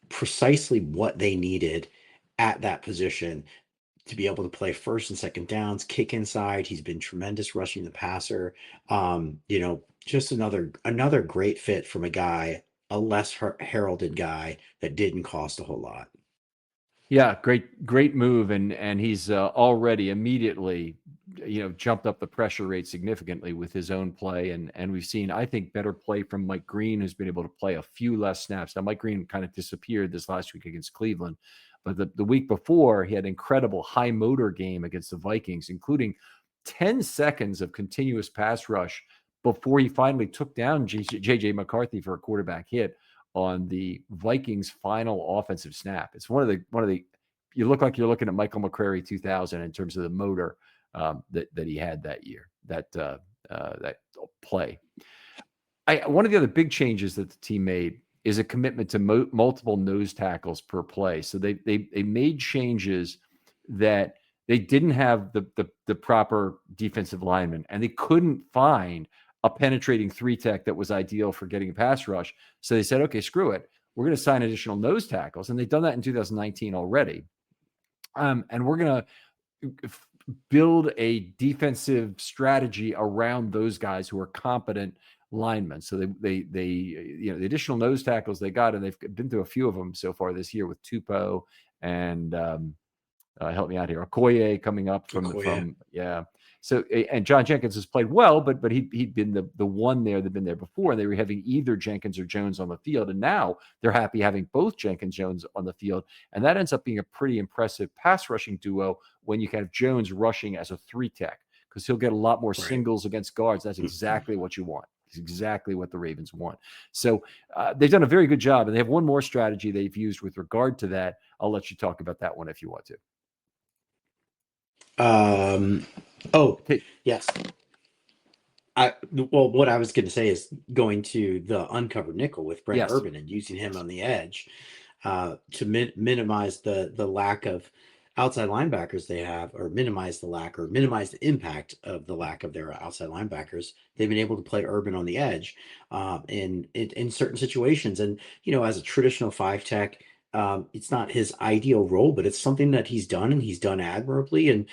precisely what they needed at that position to be able to play first and second downs, kick inside. He's been tremendous rushing the passer. Just another great fit from a guy, a less heralded guy that didn't cost a whole lot. Yeah, great move, and he's already immediately, jumped up the pressure rate significantly with his own play, and we've seen, I think, better play from Mike Green, who's been able to play a few less snaps. Now, Mike Green kind of disappeared this last week against Cleveland, but the week before, he had an incredible high motor game against the Vikings, including 10 seconds of continuous pass rush before he finally took down J.J. McCarthy for a quarterback hit on the Vikings' final offensive snap. It's one of the. You look like you're looking at Michael McCrary 2000 in terms of the motor that he had that year. That play. One of the other big changes that the team made is a commitment to multiple nose tackles per play. So they made changes that they didn't have the proper defensive lineman, and they couldn't find a penetrating 3-tech that was ideal for getting a pass rush. So they said, okay, screw it. We're going to sign additional nose tackles. And they've done that in 2019 already. And we're going to build a defensive strategy around those guys who are competent linemen. So the additional nose tackles they got, and they've been through a few of them so far this year with Tupou and help me out here, Okoye coming up from So, and John Jenkins has played well, but he'd been the one there that'd been there before, and they were having either Jenkins or Jones on the field, and now they're happy having both Jenkins Jones on the field, and that ends up being a pretty impressive pass rushing duo when you can have Jones rushing as a 3-tech, because he'll get a lot more singles against guards. That's exactly what you want. It's exactly what the Ravens want. So they've done a very good job, and they have one more strategy they've used with regard to that. I'll let you talk about that one if you want to. Yes. What I was going to say is going to the uncovered nickel with Brent Urban and using him on the edge to minimize the lack of outside linebackers they have, or minimize the impact of the lack of their outside linebackers. They've been able to play Urban on the edge in certain situations. And, as a traditional 5-tech, it's not his ideal role, but it's something that he's done, and he's done admirably. And,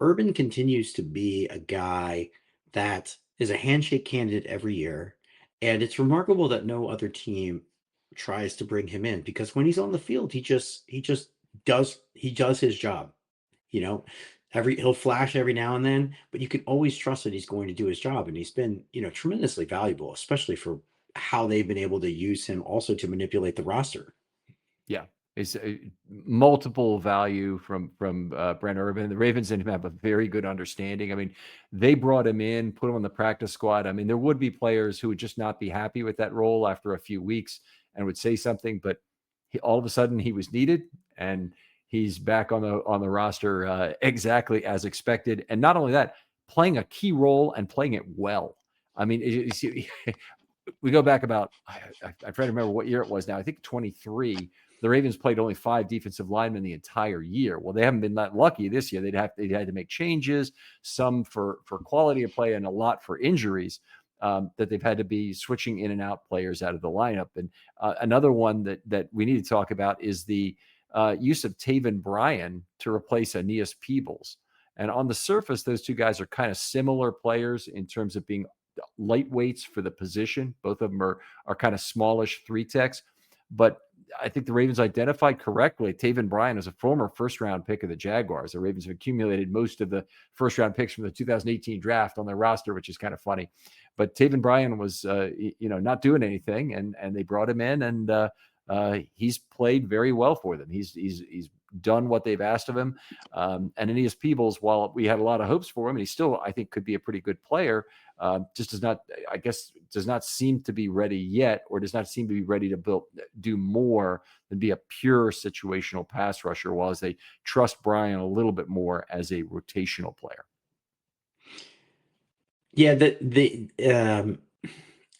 Urban continues to be a guy that is a handshake candidate every year. And it's remarkable that no other team tries to bring him in, because when he's on the field, he just does his job. He'll flash every now and then, but you can always trust that he's going to do his job. And he's been, tremendously valuable, especially for how they've been able to use him also to manipulate the roster. Yeah. It's multiple value from Brent Urban. The Ravens and him have a very good understanding. I mean, they brought him in, put him on the practice squad. I mean, there would be players who would just not be happy with that role after a few weeks and would say something, but all of a sudden he was needed, and he's back on the roster exactly as expected. And not only that, playing a key role and playing it well. I mean, we go back about, I try to remember what year it was now. I think 23. The Ravens played only 5 defensive linemen the entire year. Well, they haven't been that lucky this year. They'd had to make changes, some for quality of play and a lot for injuries, that they've had to be switching in and out players out of the lineup. And another one that we need to talk about is the use of Taven Bryan to replace Aeneas Peebles. And on the surface, those two guys are kind of similar players in terms of being lightweights for the position. Both of them are kind of smallish 3-techs, but I think the Ravens identified correctly Taven Bryan as a former first-round pick of the Jaguars. The Ravens have accumulated most of the first-round picks from the 2018 draft on their roster, which is kind of funny. But Taven Bryan was, not doing anything, and they brought him in, and he's played very well for them. He's done what they've asked of him. And Aeneas Peebles, while we had a lot of hopes for him, and he still, I think, could be a pretty good player, just does not seem to be ready yet, or does not seem to be ready to do more than be a pure situational pass rusher, while they trust Bryan a little bit more as a rotational player. Yeah,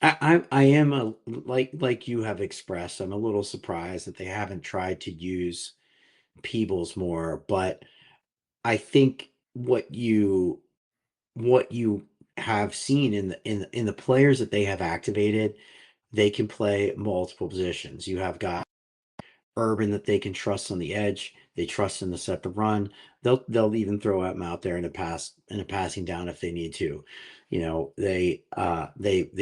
I am like you have expressed. I'm a little surprised that they haven't tried to use Peebles more, but I think what you have seen in the players that they have activated, they can play multiple positions. You have got Urban that they can trust on the edge. They trust in the set to run. They'll even throw him out there in a passing down if they need to. They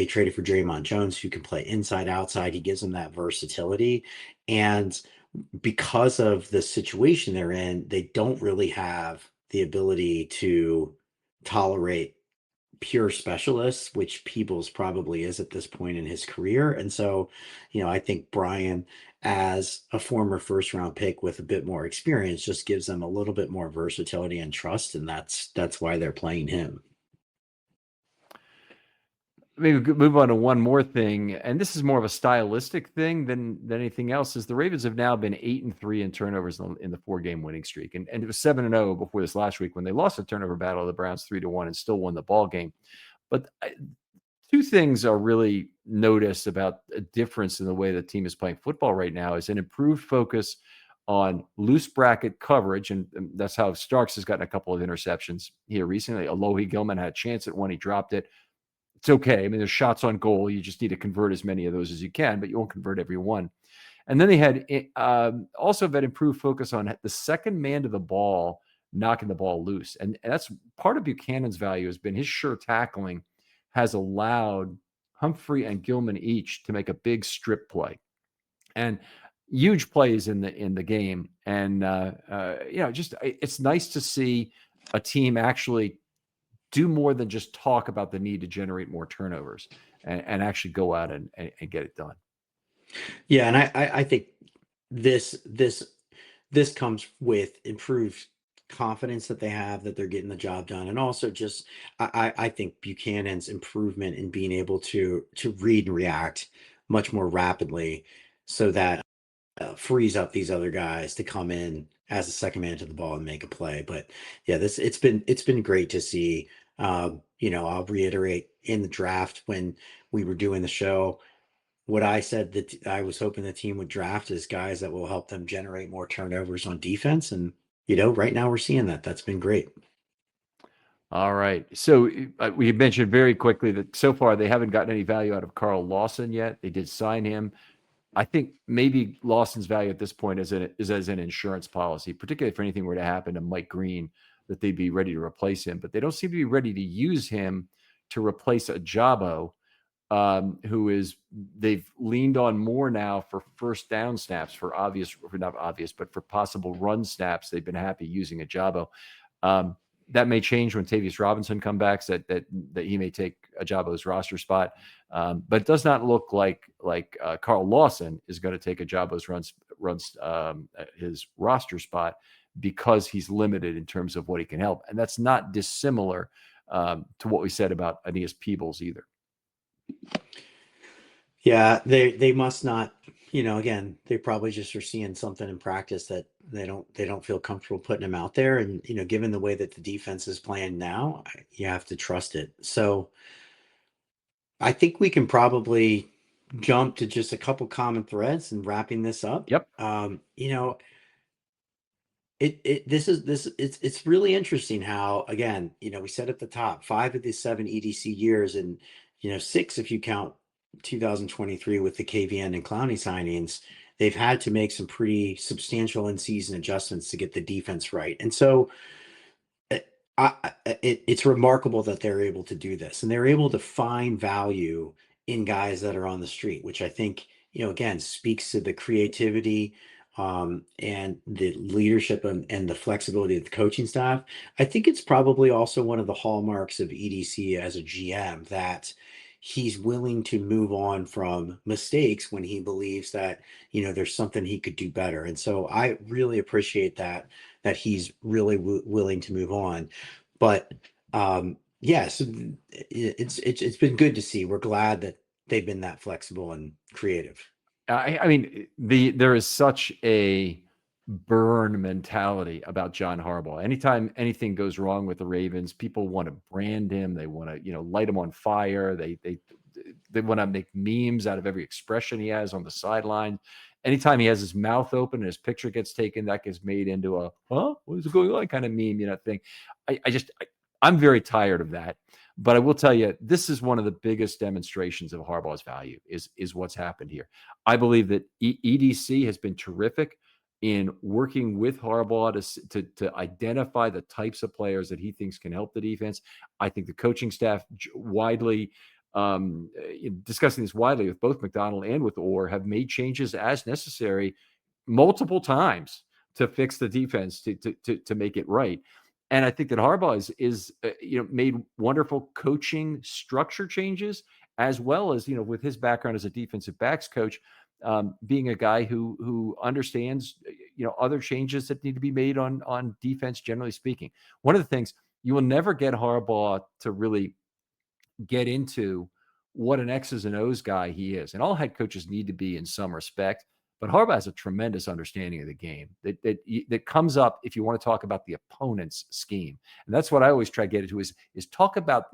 traded for Draymond Jones, who can play inside, outside. He gives them that versatility, and because of the situation they're in, they don't really have the ability to tolerate pure specialists, which Peebles probably is at this point in his career. And so, I think Bryan, as a former first round pick with a bit more experience, just gives them a little bit more versatility and trust. And that's why they're playing him. Maybe we could move on to one more thing, and this is more of a stylistic thing than anything else. Is the Ravens have now been 8-3 in turnovers in the 4-game winning streak, and it was 7-0 before this last week when they lost the turnover battle of the Browns 3-1 and still won the ball game. But two things are really noticed about a difference in the way the team is playing football right now: is an improved focus on loose bracket coverage, and that's how Starks has gotten a couple of interceptions here recently. Alohi Gilman had a chance at one, he dropped it. It's okay. I mean, there's shots on goal. You just need to convert as many of those as you can, but you won't convert every one. And then they had also had improved focus on the second man to the ball, knocking the ball loose. And that's part of Buchanan's value has been his sure tackling has allowed Humphrey and Gilman each to make a big strip play and huge plays in the game. And, just it's nice to see a team actually do more than just talk about the need to generate more turnovers and actually go out and get it done. Yeah. And I think this comes with improved confidence that they have that they're getting the job done. And also just, I think Buchanan's improvement in being able to read and react much more rapidly, so that frees up these other guys to come in as a second man to the ball and make a play. But yeah, it's been great to see. I'll reiterate, in the draft when we were doing the show, what I said that I was hoping the team would draft is guys that will help them generate more turnovers on defense. And, right now we're seeing that. That's been great. All right. So we mentioned very quickly that so far they haven't gotten any value out of Carl Lawson yet. They did sign him. I think maybe Lawson's value at this point is as an insurance policy, particularly if anything were to happen to Mike Green, that they'd be ready to replace him. But they don't seem to be ready to use him to replace Ajabo, they've leaned on more now for first down snaps, for not obvious, but for possible run snaps. They've been happy using Ajabo. That may change when Tavius Robinson comes back, that he may take Ajabo's roster spot. But it does not look like Carl Lawson is going to take Ajabo's runs his roster spot because he's limited in terms of what he can help. And that's not dissimilar to what we said about Aeneas Peebles either. Yeah, they must not, again, they probably just are seeing something in practice that they don't feel comfortable putting him out there. And, given the way that the defense is playing now, you have to trust it. So I think we can probably jump to just a couple common threads and wrapping this up. Yep. It's really interesting how, again, we said at the top, 5 of the 7 EDC years, and 6 if you count 2023 with the KVN and Clowney signings, they've had to make some pretty substantial in-season adjustments to get the defense right. And so it's remarkable that they're able to do this, and they're able to find value in guys that are on the street, which I think, again, speaks to the creativity and the leadership and the flexibility of the coaching staff. I think it's probably also one of the hallmarks of EDC as a GM that he's willing to move on from mistakes when he believes that, there's something he could do better. And so I really appreciate that he's really willing to move on. But so it's been good to see. We're glad that they've been that flexible and creative. I mean, there is such a burn mentality about John Harbaugh. Anytime anything goes wrong with the Ravens, people want to brand him. They want to, light him on fire. They want to make memes out of every expression he has on the sideline. Anytime he has his mouth open and his picture gets taken, that gets made into a "huh, what is going on?" kind of meme, thing. I'm very tired of that. But I will tell you, this is one of the biggest demonstrations of Harbaugh's value is what's happened here. I believe that EDC has been terrific in working with Harbaugh to identify the types of players that he thinks can help the defense. I think the coaching staff widely, discussing this widely with both McDonald and with Orr, have made changes as necessary multiple times to fix the defense, to make it right. And I think that Harbaugh is made wonderful coaching structure changes, as well as, with his background as a defensive backs coach, being a guy who understands, other changes that need to be made on defense, generally speaking. One of the things, you will never get Harbaugh to really get into what an X's and O's guy he is. And all head coaches need to be in some respect. But Harbaugh has a tremendous understanding of the game that comes up if you want to talk about the opponent's scheme. And that's what I always try to get into is talk about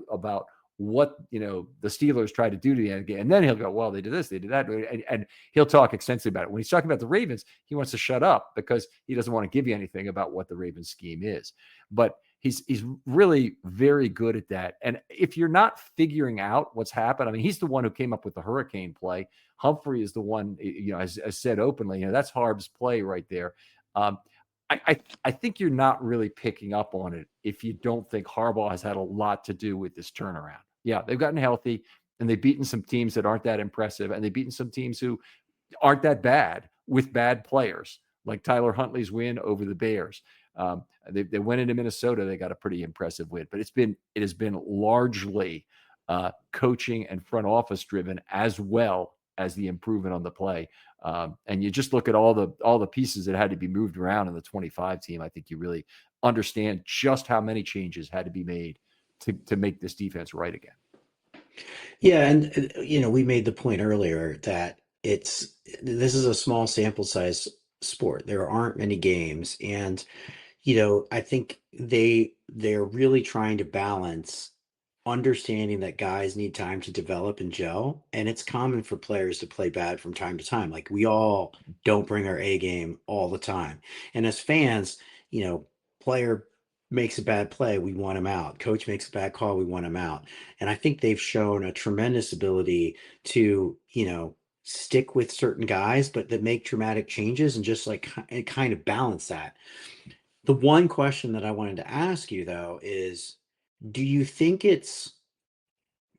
what, the Steelers tried to do to the end game. And then he'll go, well, they did this, they did that. And he'll talk extensively about it. When he's talking about the Ravens, he wants to shut up because he doesn't want to give you anything about what the Ravens scheme is. But he's really very good at that. And if you're not figuring out what's happened, I mean, he's the one who came up with the hurricane play. Humphrey is the one, as said openly, that's Harb's play right there. I think you're not really picking up on it if you don't think Harbaugh has had a lot to do with this turnaround. Yeah, they've gotten healthy and they've beaten some teams that aren't that impressive, and they've beaten some teams who aren't that bad with bad players, like Tyler Huntley's win over the Bears. They went into Minnesota. They got a pretty impressive win, but it has been largely coaching and front office driven, as well as the improvement on the play. And you just look at all the pieces that had to be moved around in the 25 team. I think you really understand just how many changes had to be made to make this defense right again. Yeah, and we made the point earlier that this is a small sample size sport. There aren't many games, and I think they're really trying to balance understanding that guys need time to develop and gel, and it's common for players to play bad from time to time. Like, we all don't bring our A game all the time, and as fans, player makes a bad play, we want him out. Coach makes a bad call, we want him out. And I think they've shown a tremendous ability to stick with certain guys, but that make dramatic changes and just like kind of balance that. The one question that I wanted to ask you, though, is, do you think it's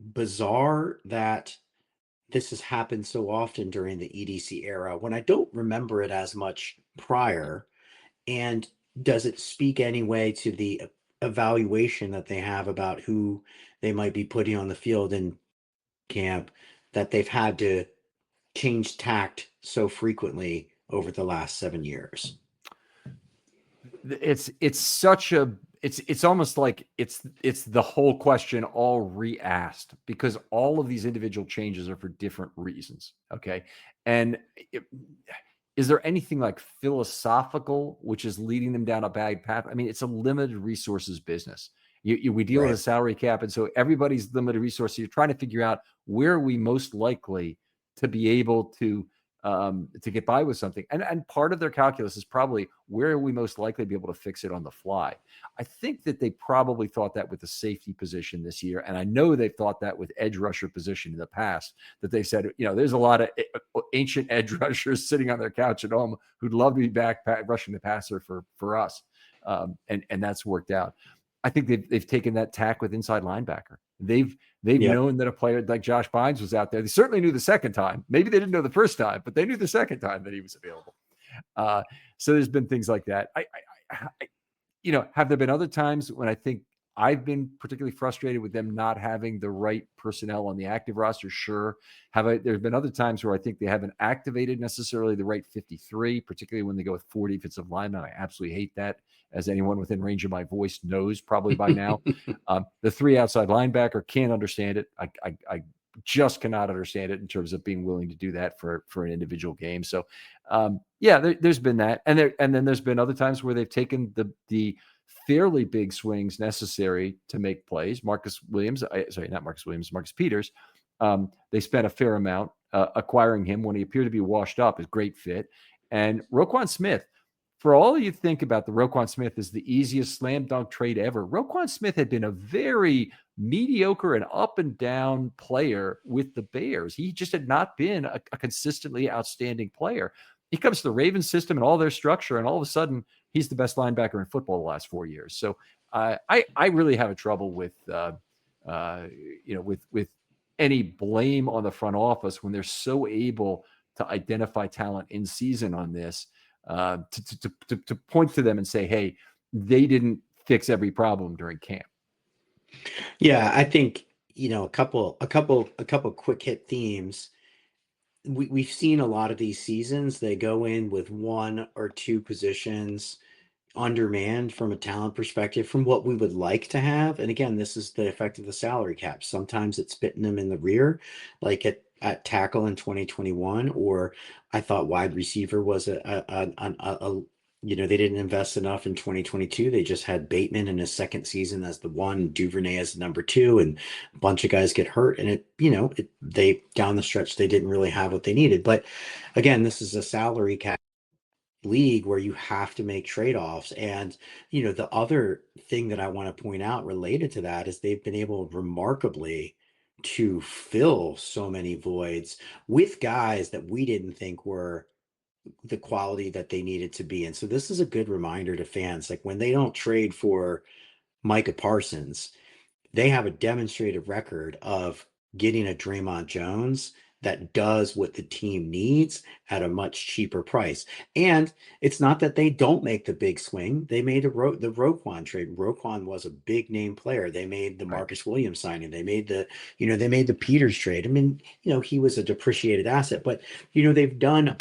bizarre that this has happened so often during the EDC era when I don't remember it as much prior? And does it speak anyway to the evaluation that they have about who they might be putting on the field in camp, that they've had to change tact so frequently over the last 7 years. It's almost like it's the whole question all re-asked, because all of these individual changes are for different reasons. Okay. And is there anything like philosophical which is leading them down a bad path? I mean, it's a limited resources business. We deal with a salary cap, and so everybody's limited resources. You're trying to figure out where are we most likely to be able to get by with something. And part of their calculus is probably where are we most likely to be able to fix it on the fly. I think that they probably thought that with the safety position this year. And I know they've thought that with edge rusher position in the past, that they said, there's a lot of ancient edge rushers sitting on their couch at home who'd love to be back rushing the passer for us. And that's worked out. I think they've taken that tack with inside linebacker. They've known that a player like Josh Bynes was out there. They certainly knew the second time. Maybe they didn't know the first time, but they knew the second time that he was available. So there's been things like that. Have there been other times when I think I've been particularly frustrated with them not having the right personnel on the active roster? Sure. There's been other times where I think they haven't activated necessarily the right 53, particularly when they go with 4 defensive linemen. I absolutely hate that, as anyone within range of my voice knows probably by now. The 3 outside linebacker, can't understand it. I just cannot understand it in terms of being willing to do that for an individual game. So, there's been that, and then there's been other times where they've taken the fairly big swings necessary to make plays. Marcus Peters. They spent a fair amount acquiring him when he appeared to be washed up. Is great fit, and Roquan Smith. For all you think about the Roquan Smith as the easiest slam dunk trade ever, Roquan Smith had been a very mediocre and up and down player with the Bears. He just had not been a consistently outstanding player. He comes to the Ravens system and all their structure, and all of a sudden he's the best linebacker in football the last 4 years. So I really have a trouble with any blame on the front office when they're so able to identify talent in season on this. To point to them and say, hey, they didn't fix every problem during camp. Yeah, I think, a couple quick hit themes. We've seen a lot of these seasons. They go in with 1 or 2 positions undermanned from a talent perspective, from what we would like to have. And again, this is the effect of the salary cap. Sometimes it's bitten them in the rear, like at tackle in 2021, or I thought wide receiver was they didn't invest enough in 2022. They just had Bateman in his second season as the 1, Duvernay as the number 2, and a bunch of guys get hurt. And they down the stretch, they didn't really have what they needed. But again, this is a salary cap league where you have to make trade-offs. And the other thing that I want to point out related to that is they've been able remarkably to fill so many voids with guys that we didn't think were the quality that they needed to be. And so this is a good reminder to fans, like when they don't trade for Micah Parsons, they have a demonstrated record of getting a Draymond Jones that does what the team needs at a much cheaper price. And it's not that they don't make the big swing. They made the Roquan trade. Roquan was a big name player. They made the Marcus Williams signing. They made the Peters trade. I mean, he was a depreciated asset, but they've done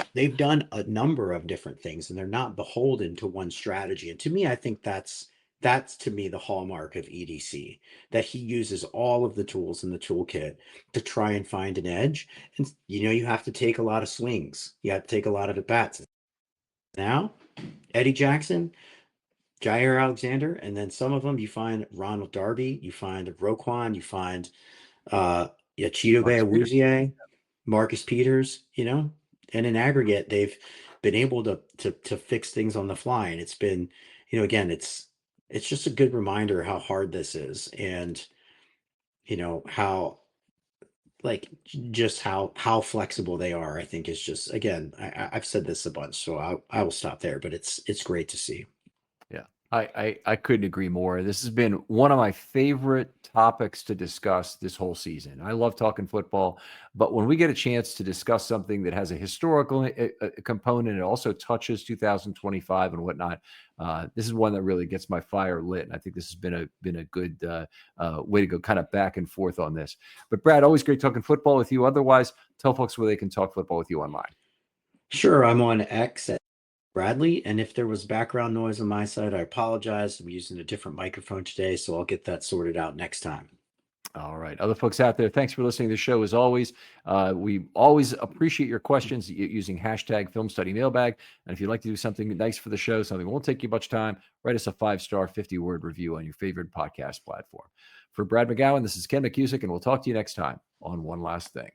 a number of different things, and they're not beholden to one strategy. And to me, I think that's to me the hallmark of EDC, that he uses all of the tools in the toolkit to try and find an edge. And you have to take a lot of swings. You have to take a lot of at bats. Now, Eddie Jackson, Jair Alexander, and then some of them you find Ronald Darby, you find Roquan, you find Chidobe Awuzie, Marcus Peters, and in aggregate, they've been able to fix things on the fly. And it's been, again, it's just a good reminder how hard this is, and how just how flexible they are. I think is just, again, I've said this a bunch, so I will stop there, but it's great to see. Yeah, I couldn't agree more. This has been one of my favorite topics to discuss this whole season. I love talking football, but when we get a chance to discuss something that has a historical component, it also touches 2025 and whatnot. This is one that really gets my fire lit, and I think this has been a good way to go kind of back and forth on this. But Brad, always great talking football with you. Otherwise, tell folks where they can talk football with you online. Sure, I'm on X at Bradley, and if there was background noise on my side, I apologize. I'm using a different microphone today, so I'll get that sorted out next time. All right. Other folks out there, thanks for listening to the show as always. We always appreciate your questions using hashtag Film Study Mailbag. And if you'd like to do something nice for the show, something that won't take you much time, write us a 5-star, 50-word review on your favorite podcast platform. For Brad McGowan, this is Ken McKusick, and we'll talk to you next time on One Last Thing.